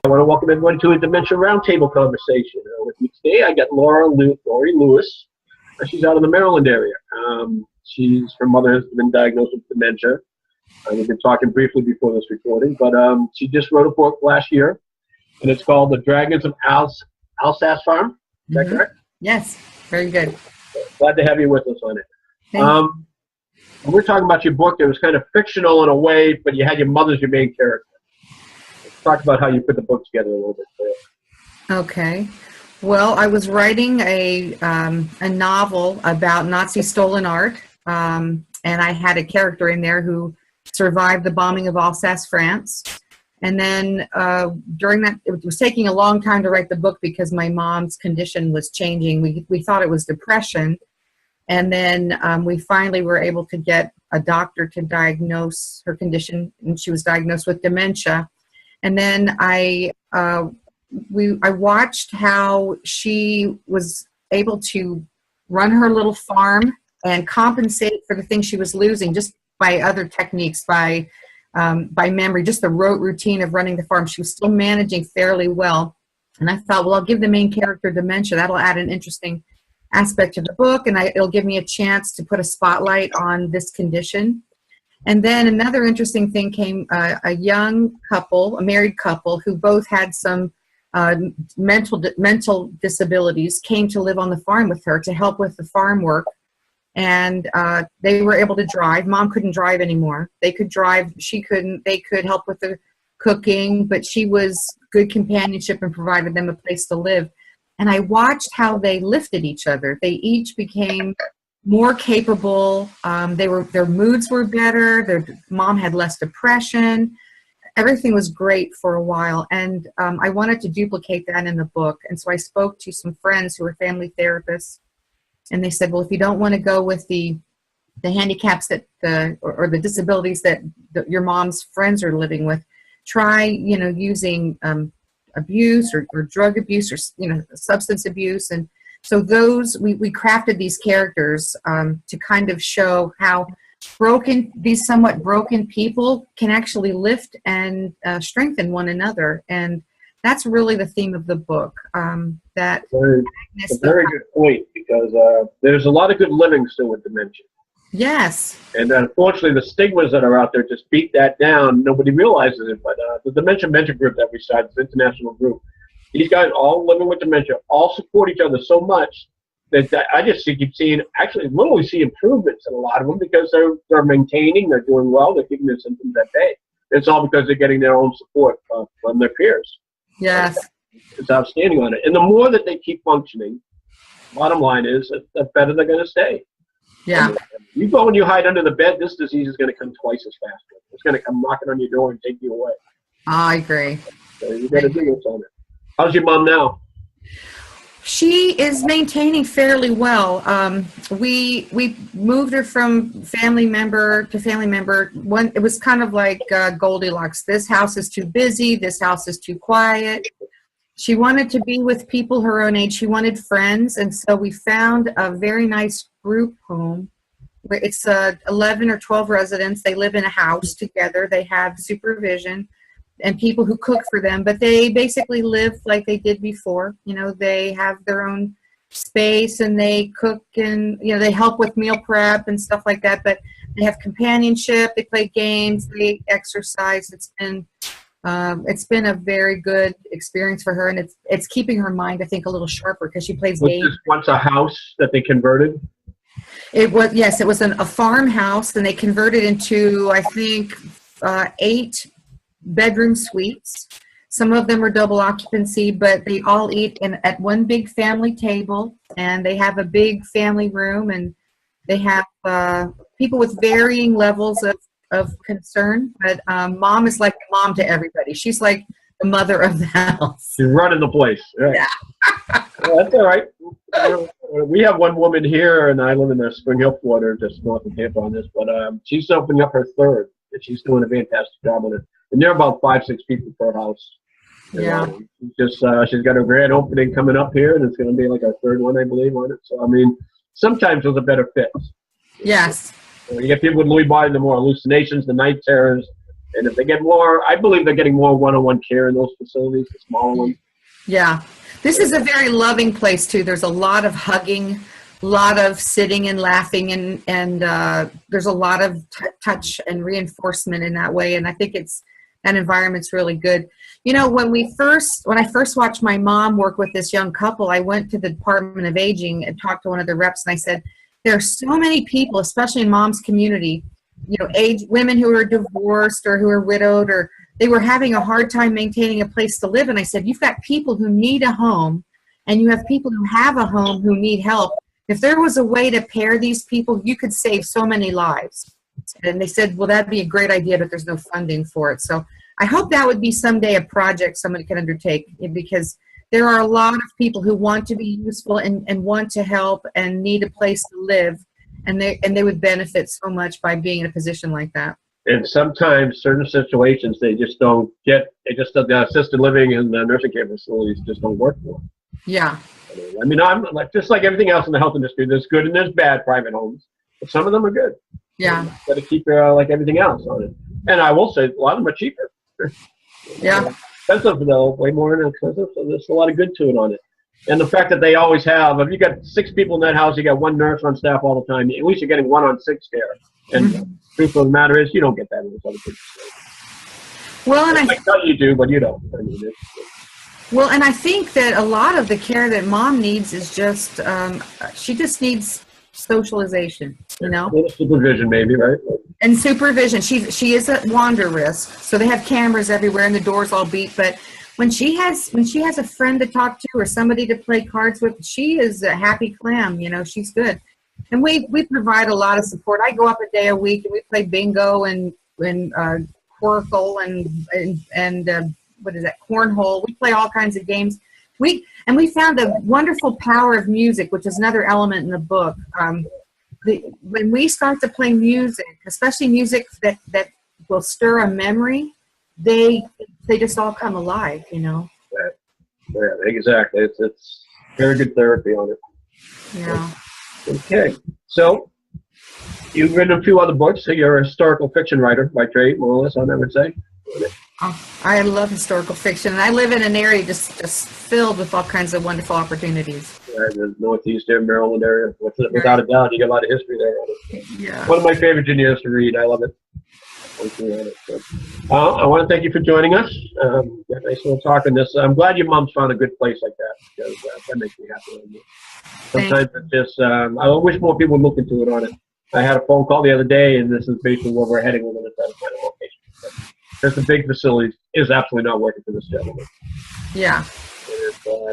want to welcome everyone to a Dementia Roundtable conversation. With me today, I got Laurie Lewis. She's out in the Maryland area. Her mother has been diagnosed with dementia. We've been talking briefly before this recording, but she just wrote a book last year, and it's called The Dragons of Alsace Farm. Is that correct? Yes, very good. Glad to have you with us on it. We're talking about your book. It was kind of fictional in a way, but you had your mother as your main character. Let's talk about how you put the book together a little bit. Okay. Well, I was writing a novel about Nazi stolen art, and I had a character in there who survived the bombing of Alsace, France. And then during that, it was taking a long time to write the book because my mom's condition was changing. We thought it was depression. And then we finally were able to get a doctor to diagnose her condition, and she was diagnosed with dementia. And then I watched how she was able to run her little farm and compensate for the things she was losing just by other techniques, by memory, just the rote routine of running the farm. She was still managing fairly well. And I thought, well, I'll give the main character dementia. That'll add an interesting aspect to the book, and it'll give me a chance to put a spotlight on this condition. And then another interesting thing came, a young couple, a married couple, who both had some mental disabilities, came to live on the farm with her to help with the farm work. And they were able to drive. Mom couldn't drive anymore. They could drive, she couldn't. They could help with the cooking, but she was good companionship and provided them a place to live. And I watched how they lifted each other. They each became more capable. Their moods were better. Their mom had less depression. Everything was great for a while. And I wanted to duplicate that in the book. And so I spoke to some friends who were family therapists. And they said, well, if you don't want to go with the handicaps or the disabilities that your mom's friends are living with, try, using abuse or drug abuse or substance abuse. And so we crafted these characters to kind of show how these somewhat broken people can actually lift and strengthen one another. And that's really the theme of the book. That's a very good point, because there's a lot of good living still with dementia. Yes. And unfortunately, the stigmas that are out there just beat that down. Nobody realizes it, but the Dementia Mentor Group that we started, this international group, these guys all living with dementia, all support each other so much that I just keep seeing, actually literally see improvements in a lot of them, because they're maintaining, they're doing well, they're keeping their symptoms at bay. It's all because they're getting their own support from their peers. Yes. It's outstanding on it. And the more that they keep functioning, bottom line is, the better they're going to stay. Yeah. You go and you hide under the bed, this disease is going to come twice as fast. It's going to come knocking on your door and take you away. I agree. So you got to do what's on it. How's your mom now? She is maintaining fairly well. We moved her from family member to family member. It was kind of like Goldilocks. This house is too busy. This house is too quiet. She wanted to be with people her own age. She wanted friends, and so we found a very nice group home. It's 11 or 12 residents. They live in a house together. They have supervision and people who cook for them, but they basically live like they did before. They have their own space, and they cook, and they help with meal prep and stuff like that, but they have companionship. They play games, they exercise. It's been a very good experience for her, and it's keeping her mind, I think, a little sharper, because she plays games. Was this once a house that they converted? It was, yes, it was a farmhouse, and they converted into, I think, 8 bedroom suites. Some of them are double occupancy, but they all eat at one big family table, and they have a big family room, and they have people with varying levels of concern, but mom is like the mom to everybody. She's like the mother of the house. She's running the place. Right. Yeah. Well, that's all right. We have one woman here, and I live in the Spring Hill quarter, just north of Tampa on this, but she's opening up her third, and she's doing a fantastic job on it. And there are about 5-6 people per house. Yeah. She's got a grand opening coming up here, and it's going to be like our third one, I believe, on it. So, I mean, sometimes those are better fits. Yes. You get people with Lewy body, the more hallucinations, the night terrors. And if they get more, I believe they're getting more one-on-one care in those facilities, the smaller ones. Yeah. This is a very loving place, too. There's a lot of hugging, a lot of sitting and laughing, and there's a lot of touch and reinforcement in that way. And I think that environment's really good. You know, when I first watched my mom work with this young couple, I went to the Department of Aging and talked to one of the reps, and I said, there are so many people, especially in Mom's community, you know, women who are divorced or who are widowed, or they were having a hard time maintaining a place to live. And I said, you've got people who need a home, and you have people who have a home who need help. If there was a way to pair these people, you could save so many lives. And they said, well, that'd be a great idea, but there's no funding for it. So I hope that would be someday a project somebody can undertake, because there are a lot of people who want to be useful and want to help and need a place to live, and they would benefit so much by being in a position like that. And sometimes certain situations they just don't get. The assisted living and the nursing care facilities just don't work for them. Yeah. I mean, I'm like, just like everything else in the health industry, there's good and there's bad private homes, but some of them are good. Yeah. Got to keep like everything else on it. And I will say, a lot of them are cheaper. Yeah. Expensive though, way more expensive. So there's a lot of good to it on it. And the fact that they always have, if you got 6 people in that house, you got 1 nurse on staff all the time. At least you're getting 1 on 6 care. And the truth of the matter is, you don't get that in this other places. Well, and I thought you do, but you don't. I mean, well, and I think that a lot of the care that Mom needs is just, she just needs socialization, you know? Supervision, maybe, right? And supervision. She is at wander risk, so they have cameras everywhere and the doors all beat. But when she has a friend to talk to or somebody to play cards with, she is a happy clam. You know, she's good. And we provide a lot of support. I go up a day a week and we play bingo and Quirkle and what is that, cornhole. We play all kinds of games. We found a wonderful power of music, which is another element in the book. When we start to play music, especially music that will stir a memory, they just all come alive, you know. Yeah, exactly. It's very good therapy on it. Yeah. Okay, so you've written a few other books. So you're a historical fiction writer by trade, more or less, I would say. I love historical fiction, and I live in an area just filled with all kinds of wonderful opportunities. Yeah, the northeastern Maryland area, without a doubt, you get a lot of history there. Yeah. One of my favorite genres to read. I love it. I want to thank you for joining us. Nice little talk on this. I'm glad your mom's found a good place like that, because that makes me happy. Sometimes it's just, I wish more people would look into it on it. I had a phone call the other day, and this is basically where we're heading. We're going to try to find a location. Because the big facility is absolutely not working for this gentleman. Yeah.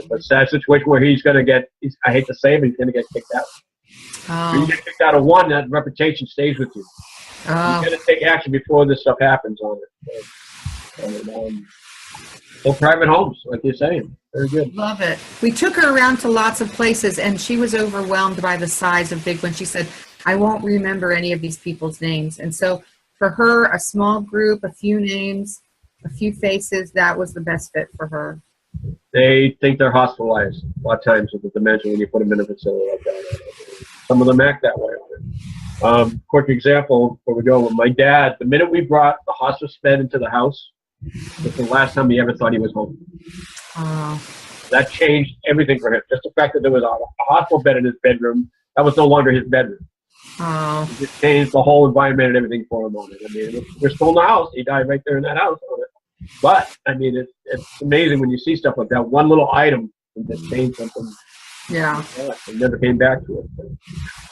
But sad situation where he's going to get, I hate to say it, but he's going to get kicked out. Oh. When you get kicked out of one, that reputation stays with you. Oh. You got to take action before this stuff happens on it. So private homes, like you're saying. Very good. Love it. We took her around to lots of places, and she was overwhelmed by the size of big ones. She said, I won't remember any of these people's names. And so for her, a small group, a few names, a few faces, that was the best fit for her. They think they're hospitalized a lot of times with the dementia when you put them in a facility like that. Some of them act that way on it. Quick example before we go. My dad, the minute we brought the hospice bed into the house, was the last time he ever thought he was home. That changed everything for him. Just the fact that there was a hospital bed in his bedroom, that was no longer his bedroom. It just changed the whole environment and everything for him on it. I mean, we're still in the house. He died right there in that house on it. But, I mean, it's amazing when you see stuff like that. One little item can just change something. Yeah. And never came back to it.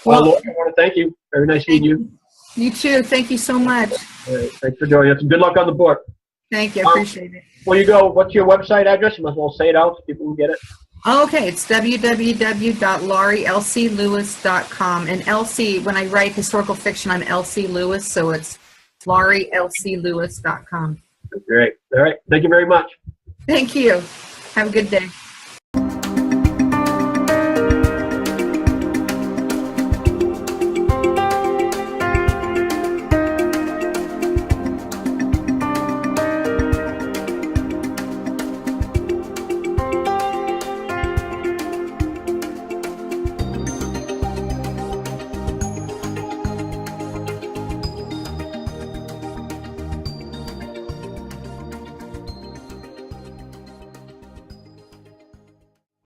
Well, Laurie, I want to thank you. Very nice meeting you. You too. Thank you so much. Thanks for joining us. And good luck on the book. Thank you. I appreciate it. Before you go, what's your website address? You must as well say it out so people can get it. Okay, it's www.laurielclewis.com. And LC, when I write historical fiction, I'm LC Lewis, so it's laurielclewis.com. Great. All right. Thank you very much. Thank you. Have a good day.